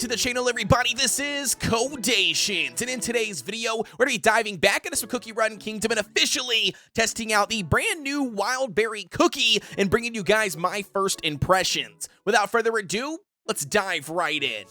to the channel, everybody. This is Kodeations, and in today's video, we're going to be diving back into some Cookie Run Kingdom and officially testing out the brand new Wildberry Cookie and bringing you guys my first impressions. Without further ado, let's dive right in.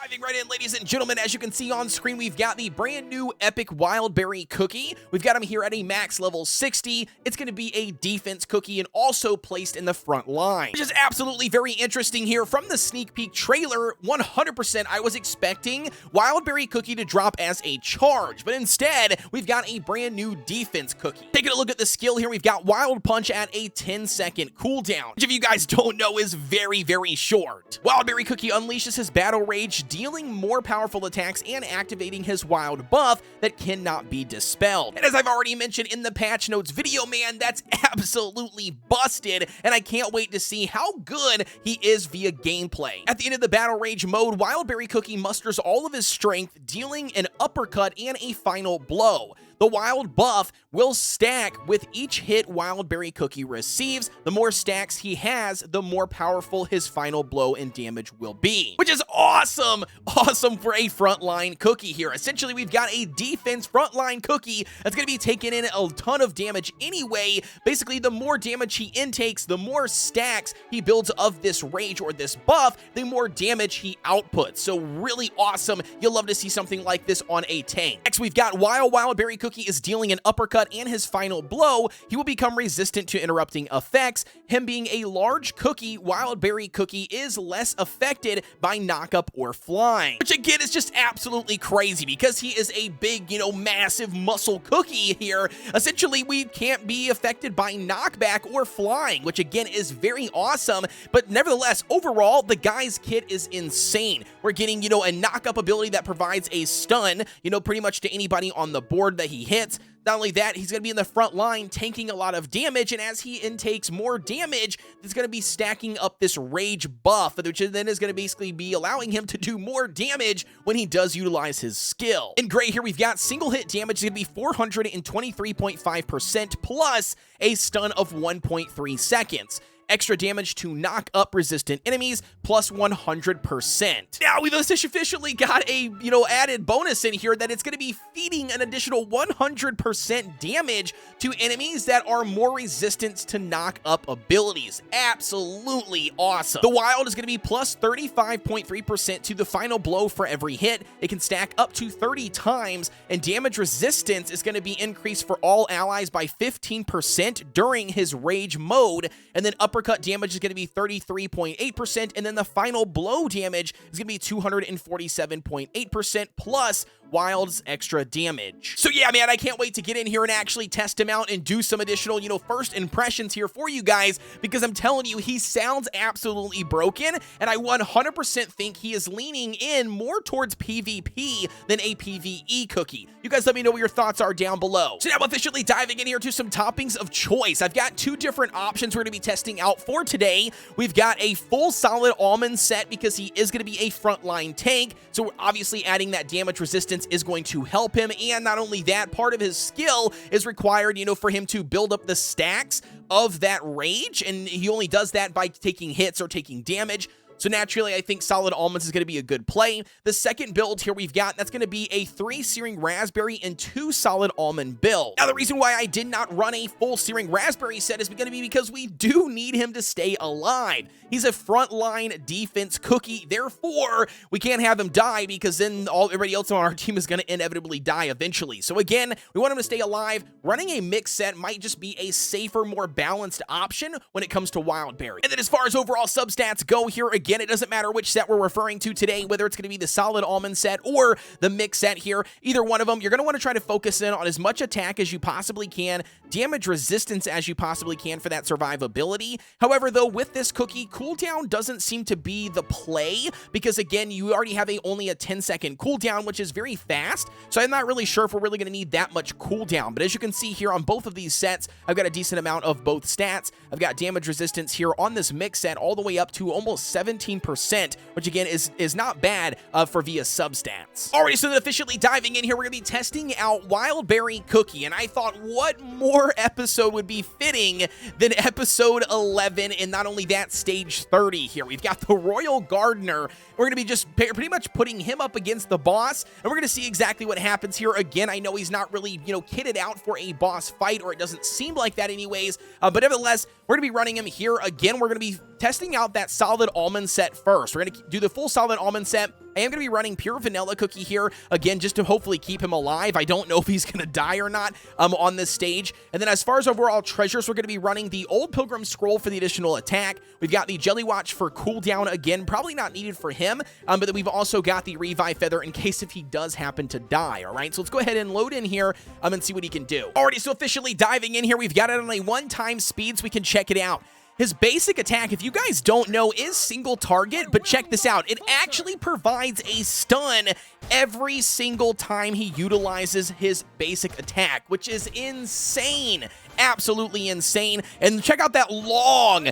Diving right in, ladies and gentlemen, as you can see on screen, we've got the brand new epic Wildberry Cookie. We've got him here at a max level 60. It's going to be a defense cookie and also placed in the front line, which is absolutely very interesting here. From the sneak peek trailer, 100% I was expecting Wildberry Cookie to drop as a charge, but instead, we've got a brand new defense cookie. Taking a look at the skill here, we've got Wild Punch at a 10-second cooldown, which if you guys don't know is very, very short. Wildberry Cookie unleashes his Battle Rage, dealing more powerful attacks and activating his wild buff that cannot be dispelled. And as I've already mentioned in the patch notes video, man, that's absolutely busted, and I can't wait to see how good he is via gameplay. At the end of the Battle Rage mode, Wildberry Cookie musters all of his strength, dealing an uppercut and a final blow. The wild buff will stack with each hit Wildberry Cookie receives. The more stacks he has, the more powerful his final blow and damage will be, which is awesome. Awesome for a frontline cookie here. Essentially, we've got a defense frontline cookie that's going to be taking in a ton of damage anyway. Basically, the more damage he intakes, the more stacks he builds of this rage or this buff, the more damage he outputs. So really awesome. You'll love to see something like this on a tank. Next, we've got while Wildberry Cookie is dealing an uppercut and his final blow, he will become resistant to interrupting effects. Him being a large cookie, Wildberry Cookie is less affected by knockup or flying, which again is just absolutely crazy because he is a big, massive muscle cookie here. Essentially, we can't be affected by knockback or flying, which again is very awesome. But nevertheless, overall, the guy's kit is insane. We're getting, a knockup ability that provides a stun, pretty much to anybody on the board that he hits. Not only that, he's going to be in the front line tanking a lot of damage, and as he intakes more damage, it's going to be stacking up this rage buff, which then is going to basically be allowing him to do more damage when he does utilize his skill. In gray here, we've got single hit damage is going to be 423.5% plus a stun of 1.3 seconds. Extra damage to knock up resistant enemies, plus 100%. Now, we've officially got a, added bonus in here that it's going to be feeding an additional 100% damage to enemies that are more resistant to knock up abilities. Absolutely awesome. The Wild is going to be plus 35.3% to the final blow for every hit. It can stack up to 30 times, and damage resistance is going to be increased for all allies by 15% during his rage mode, and then uppercut damage is going to be 33.8%, and then the final blow damage is going to be 247.8% plus Wild's extra damage. So yeah, man, I can't wait to get in here and actually test him out and do some additional, first impressions here for you guys, because I'm telling you, he sounds absolutely broken, and I 100% think he is leaning in more towards PvP than a PvE cookie. You guys let me know what your thoughts are down below. So now I'm officially diving in here to some toppings of choice. I've got two different options we're going to be testing out for today. We've got a full solid almond set because he is going to be a frontline tank, so we're obviously adding that damage resistance is going to help him, and not only that, part of his skill is required, for him to build up the stacks of that rage, and he only does that by taking hits or taking damage. So naturally, I think solid almonds is going to be a good play. The second build here we've got, that's going to be a 3 searing raspberry and 2 solid almond build. Now, the reason why I did not run a full searing raspberry set is going to be because we do need him to stay alive. He's a frontline defense cookie. Therefore, we can't have him die because then everybody else on our team is going to inevitably die eventually. So again, we want him to stay alive. Running a mix set might just be a safer, more balanced option when it comes to Wildberry. And then as far as overall substats go here, again, it doesn't matter which set we're referring to today, whether it's going to be the solid almond set or the mix set here. Either one of them, you're going to want to try to focus in on as much attack as you possibly can, damage resistance as you possibly can for that survivability. However, though, with this cookie, cooldown doesn't seem to be the play because, again, you already have only a 10-second cooldown, which is very fast. So I'm not really sure if we're really going to need that much cooldown. But as you can see here on both of these sets, I've got a decent amount of both stats. I've got damage resistance here on this mix set all the way up to almost 17 17%, which again is not bad for via substats. Alrighty, so then officially diving in here, we're gonna be testing out Wildberry Cookie, and I thought what more episode would be fitting than episode 11, and not only that, stage 30 here. We've got the Royal Gardener. We're gonna be just pretty much putting him up against the boss, and we're gonna see exactly what happens here. Again, I know he's not really, kitted out for a boss fight, or it doesn't seem like that anyways, but nevertheless, we're gonna be running him here. Again, we're gonna be testing out that solid almond set first. We're gonna do the full solid almond set. I am going to be running pure vanilla Cookie here, again, just to hopefully keep him alive. I don't know if he's going to die or not on this stage. And then as far as overall treasures, we're going to be running the Old Pilgrim Scroll for the additional attack. We've got the Jelly Watch for cooldown, again, probably not needed for him, but then we've also got the Revive Feather in case if he does happen to die, all right? So let's go ahead and load in here and see what he can do. Alrighty, so officially diving in here, we've got it on a one-time speed so we can check it out. His basic attack, if you guys don't know, is single target, but check this out. It actually provides a stun every single time he utilizes his basic attack, which is insane. Absolutely insane. And check out that long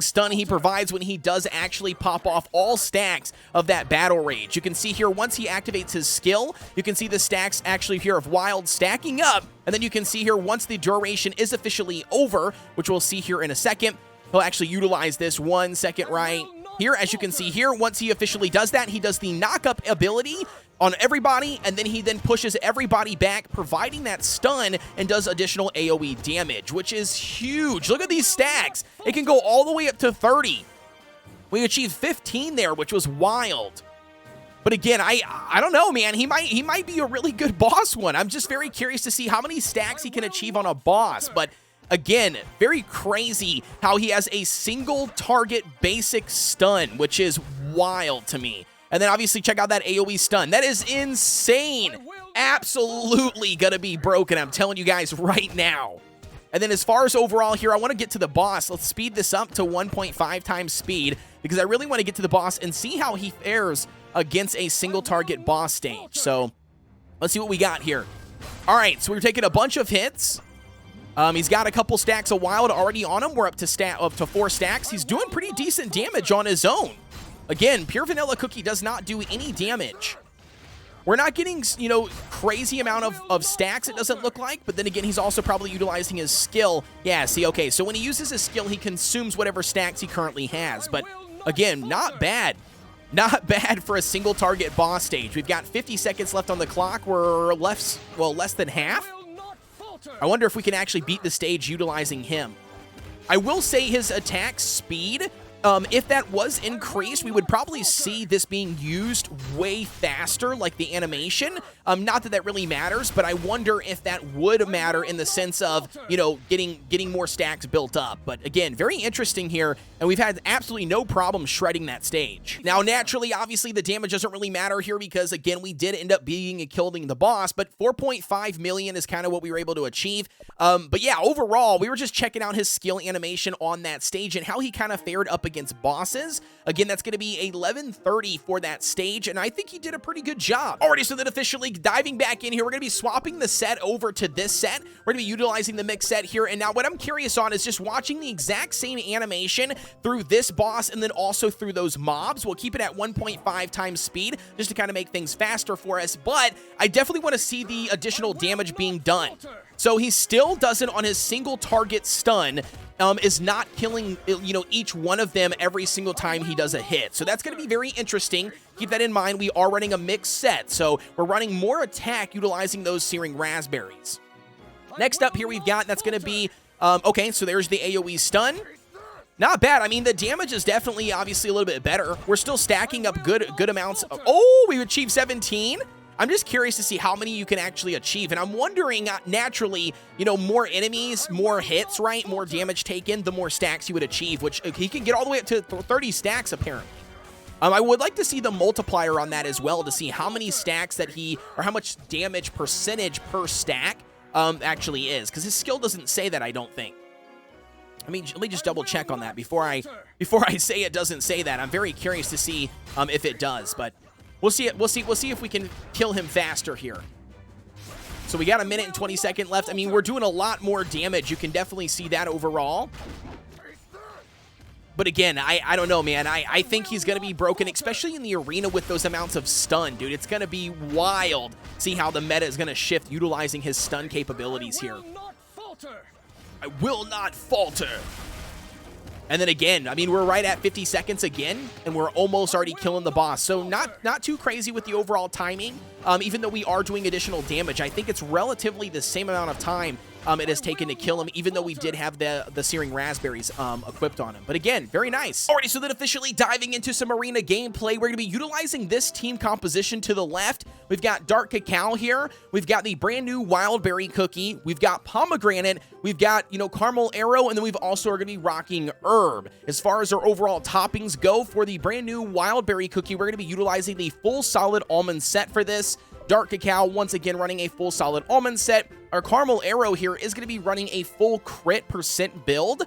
stun he provides when he does actually pop off all stacks of that battle rage. You can see here, once he activates his skill, you can see the stacks actually here of Wild stacking up. And then you can see here, once the duration is officially over, which we'll see here in a second, he'll actually utilize this 1 second right here. As you can see here, once he officially does that, he does the knock-up ability on everybody, and then he pushes everybody back, providing that stun, and does additional AoE damage, which is huge. Look at these stacks. It can go all the way up to 30. We achieved 15 there, which was wild. But again, I don't know, man. He might be a really good boss one. I'm just very curious to see how many stacks he can achieve on a boss, but again, very crazy how he has a single target basic stun, which is wild to me. And then obviously check out that AoE stun. That is insane. Absolutely gonna be broken, I'm telling you guys right now. And then as far as overall here, I want to get to the boss. Let's speed this up to 1.5 times speed because I really want to get to the boss and see how he fares against a single target boss stage. So let's see what we got here. All right, so we're taking a bunch of hits. He's got a couple stacks of wild already on him. We're up to 4 stacks. He's doing pretty decent damage on his own. Again, pure vanilla Cookie does not do any damage. We're not getting, crazy amount of stacks, it doesn't look like, but then again, he's also probably utilizing his skill. Yeah, see, okay, so when he uses his skill, he consumes whatever stacks he currently has, but again, not bad. Not bad for a single target boss stage. We've got 50 seconds left on the clock. We're less than half. I wonder if we can actually beat the stage utilizing him. I will say his attack speed, if that was increased, we would probably see this being used way faster, like the animation. Not that that really matters, but I wonder if that would matter in the sense of, getting more stacks built up. But again, very interesting here, and we've had absolutely no problem shredding that stage. Now, naturally, obviously, the damage doesn't really matter here because, again, we did end up being and killing the boss, but 4.5 million is kind of what we were able to achieve. But yeah, overall, we were just checking out his skill animation on that stage and how he kind of fared up against bosses. Again, that's going to be 1130 for that stage, and I think he did a pretty good job. Alrighty, so then officially diving back in here, we're going to be swapping the set over to this set. We're going to be utilizing the mix set here, and now what I'm curious on is just watching the exact same animation through this boss and then also through those mobs. We'll keep it at 1.5 times speed just to kind of make things faster for us, but I definitely want to see the additional damage being done. So he still does it on his single target stun, is not killing, each one of them every single time he does a hit. So that's going to be very interesting. Keep that in mind. We are running a mixed set, so we're running more attack utilizing those Searing Raspberries. Next up here we've got, that's going to be, okay, so there's the AoE stun. Not bad. I mean, the damage is definitely obviously a little bit better. We're still stacking up good amounts. Oh, we achieved 17. I'm just curious to see how many you can actually achieve, and I'm wondering, naturally, more enemies, more hits, right? More damage taken, the more stacks you would achieve, which he can get all the way up to 30 stacks, apparently. I would like to see the multiplier on that as well to see how many stacks that or how much damage percentage per stack actually is, because his skill doesn't say that, I don't think. I mean, let me just double check on that before I say it doesn't say that. I'm very curious to see if it does, but we'll see it. We'll see if we can kill him faster here. So we got a minute and 20 seconds left. I mean, we're doing a lot more damage. You can definitely see that overall. But again, I don't know, man. I think he's going to be broken, especially in the arena with those amounts of stun, dude. It's going to be wild. See how the meta is going to shift utilizing his stun capabilities here. I will not falter. And then again, I mean, we're right at 50 seconds again, and we're almost already killing the boss. So not too crazy with the overall timing. Even though we are doing additional damage, I think it's relatively the same amount of time it has taken to kill him, even though we did have the Searing Raspberries equipped on him. But again, very nice. Alrighty, so then officially diving into some arena gameplay, we're going to be utilizing this team composition to the left. We've got Dark Cacao here. We've got the brand new Wildberry Cookie. We've got Pomegranate. We've got, Caramel Arrow, and then we've also are going to be rocking Herb. As far as our overall toppings go, for the brand new Wildberry Cookie, we're going to be utilizing the full solid almond set for this. Dark Cacao, once again, running a full solid almond set. Our Caramel Arrow here is going to be running a full crit % build.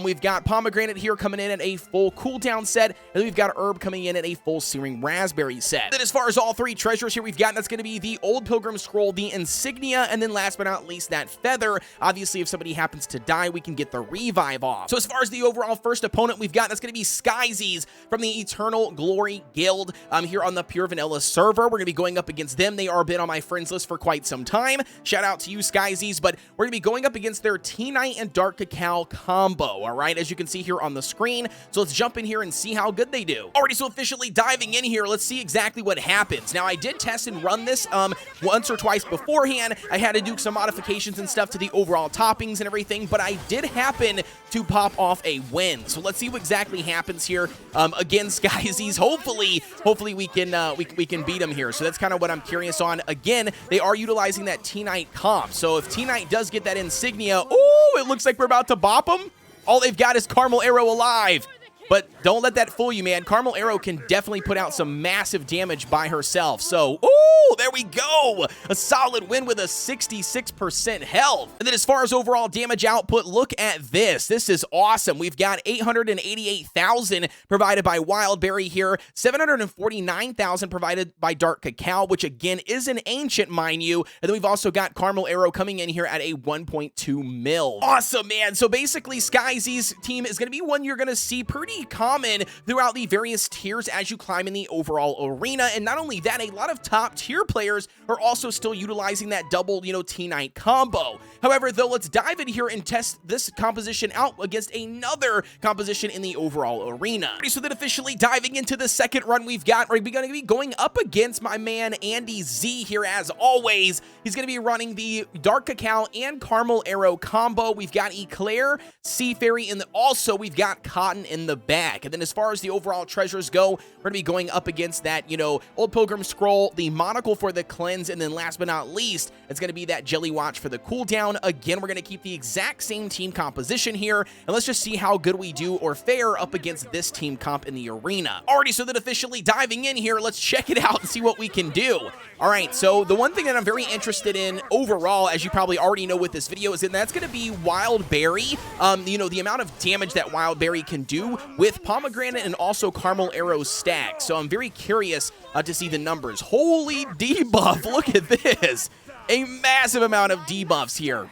We've got Pomegranate here coming in at a full cooldown set, and then we've got Herb coming in at a full Searing Raspberry set. Then as far as all three treasures here we've got, that's going to be the Old Pilgrim Scroll, the Insignia, and then last but not least, that Feather. Obviously, if somebody happens to die, we can get the revive off. So as far as the overall first opponent we've got, that's going to be Skyzies from the Eternal Glory Guild here on the Pure Vanilla server. We're going to be going up against them. They are been on my friends list for quite some time. Shout out to you, Skyzies, but we're going to be going up against their T-Knight and Dark Cacao combo. All right, as you can see here on the screen. So let's jump in here and see how good they do. Alrighty, so officially diving in here, let's see exactly what happens. Now, I did test and run this once or twice beforehand. I had to do some modifications and stuff to the overall toppings and everything, but I did happen to pop off a win. So let's see what exactly happens here against Skyzies. Hopefully we can beat them here. So that's kind of what I'm curious on. Again, they are utilizing that T-Knight comp. So if T-Knight does get that insignia, oh, it looks like we're about to bop them. All they've got is Caramel Arrow alive. But don't let that fool you, man. Caramel Arrow can definitely put out some massive damage by herself. So, ooh, there we go. A solid win with a 66% health. And then as far as overall damage output, look at this. This is awesome. We've got 888,000 provided by Wildberry here, 749,000 provided by Dark Cacao, which again is an ancient, mind you. And then we've also got Caramel Arrow coming in here at a 1.2 mil. Awesome, man. So basically, Skyzies team is going to be one you're going to see pretty common throughout the various tiers as you climb in the overall arena. And not only that, a lot of top tier players are also still utilizing that double, T-Knight combo. However, though, let's dive in here and test this composition out against another composition in the overall arena. So then officially diving into the second run we've got, we're going to be going up against my man Andy Z here as always. He's going to be running the Dark Cacao and Caramel Arrow combo. We've got Eclair, Sea Fairy, and also we've got Cotton in the back. And then as far as the overall treasures go, we're going to be going up against that, Old Pilgrim Scroll, the Monocle for the cleanse, and then last but not least, it's going to be that Jelly Watch for the cooldown. Again, we're going to keep the exact same team composition here, and let's just see how good we do or fare up against this team comp in the arena. Alrighty, so then officially diving in here, let's check it out and see what we can do. All right, so the one thing that I'm very interested in overall, as you probably already know with this video, is that that's going to be Wildberry. The amount of damage that Wildberry can do with Pomegranate and also Caramel Arrow stack. So I'm very curious to see the numbers. Holy debuff, look at this. A massive amount of debuffs here.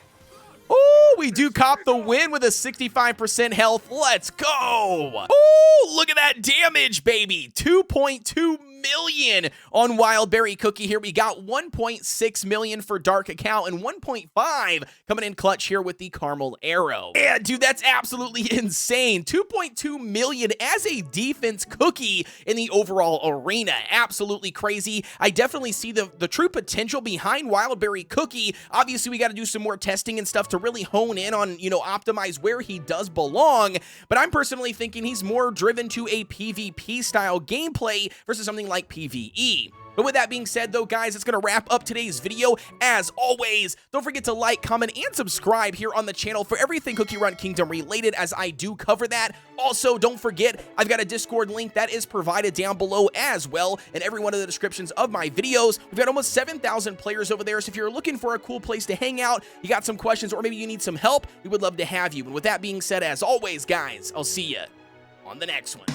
Oh, we do cop the win with a 65% health. Let's go. Oh, look at that damage, baby. 2.2 million on Wildberry Cookie here. We got 1.6 million for Dark Cacao and 1.5 coming in clutch here with the Caramel Arrow. Yeah, dude, that's absolutely insane. 2.2 million as a defense cookie in the overall arena. Absolutely crazy. I definitely see the true potential behind Wildberry Cookie. Obviously, we got to do some more testing and stuff to really hone in on, optimize where he does belong. But I'm personally thinking he's more driven to a PvP style gameplay versus something like PvE. But with that being said, though, guys, it's going to wrap up today's video. As always, don't forget to like, comment, and subscribe here on the channel for everything Cookie Run Kingdom related, as I do cover that. Also, don't forget, I've got a Discord link that is provided down below as well in every one of the descriptions of my videos. We've got almost 7,000 players over there, so if you're looking for a cool place to hang out, you got some questions, or maybe you need some help, we would love to have you. And with that being said, as always, guys, I'll see you on the next one.